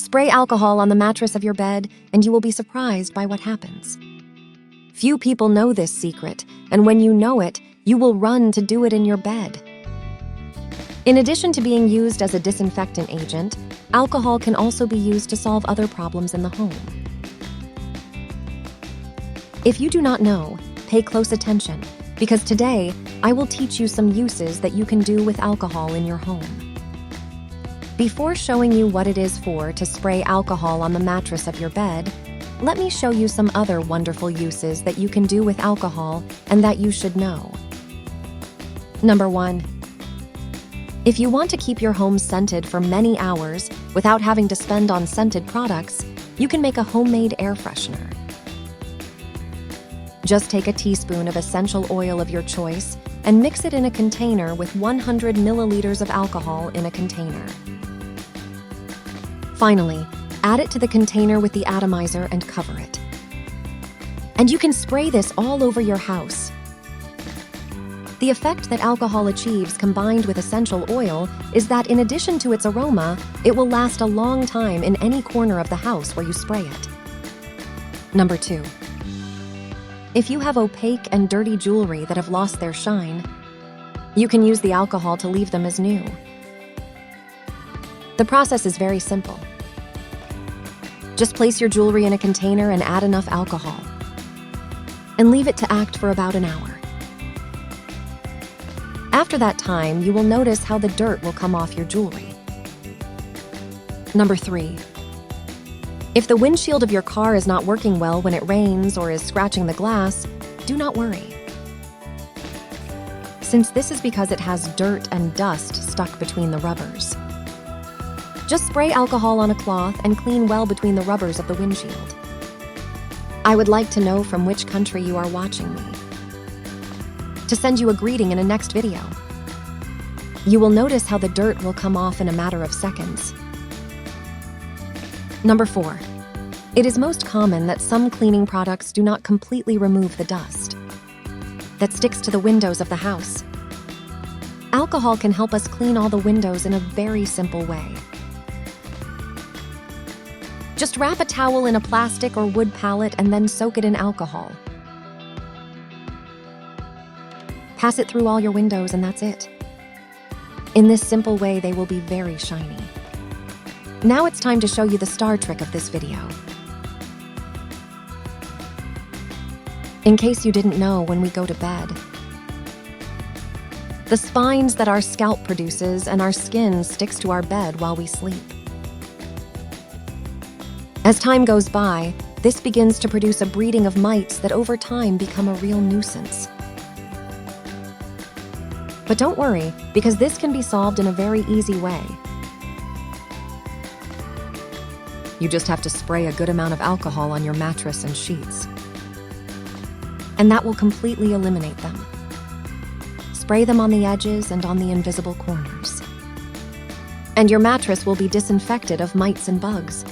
Spray alcohol on the mattress of your bed, and you will be surprised by what happens. Few people know this secret, and when you know it, you will run to do it in your bed. In addition to being used as a disinfectant agent, alcohol can also be used to solve other problems in the home. If you do not know, pay close attention, because today I will teach you some uses that you can do with alcohol in your home. Before showing you what it is for to spray alcohol on the mattress of your bed, let me show you some other wonderful uses that you can do with alcohol and that you should know. Number 1. If you want to keep your home scented for many hours without having to spend on scented products, you can make a homemade air freshener. Just take a teaspoon of essential oil of your choice and mix it in a container with 100 milliliters of alcohol in a container. Finally, add it to the container with the atomizer and cover it. And you can spray this all over your house. The effect that alcohol achieves combined with essential oil is that in addition to its aroma, it will last a long time in any corner of the house where you spray it. Number 2. If you have opaque and dirty jewelry that have lost their shine, you can use the alcohol to leave them as new. The process is very simple. Just place your jewelry in a container and add enough alcohol, and leave it to act for about an hour. After that time, you will notice how the dirt will come off your jewelry. Number 3. If the windshield of your car is not working well when it rains or is scratching the glass, do not worry. Since this is because it has dirt and dust stuck between the rubbers. Just spray alcohol on a cloth and clean well between the rubbers of the windshield. I would like to know from which country you are watching me, to send you a greeting in a next video. You will notice how the dirt will come off in a matter of seconds. Number 4. It is most common that some cleaning products do not completely remove the dust that sticks to the windows of the house. Alcohol can help us clean all the windows in a very simple way. Just wrap a towel in a plastic or wood pallet and then soak it in alcohol. Pass it through all your windows and that's it. In this simple way, they will be very shiny. Now it's time to show you the star trick of this video. In case you didn't know, when we go to bed, the spines that our scalp produces and our skin sticks to our bed while we sleep. As time goes by, this begins to produce a breeding of mites that over time become a real nuisance. But don't worry, because this can be solved in a very easy way. You just have to spray a good amount of alcohol on your mattress and sheets, and that will completely eliminate them. Spray them on the edges and on the invisible corners, and your mattress will be disinfected of mites and bugs.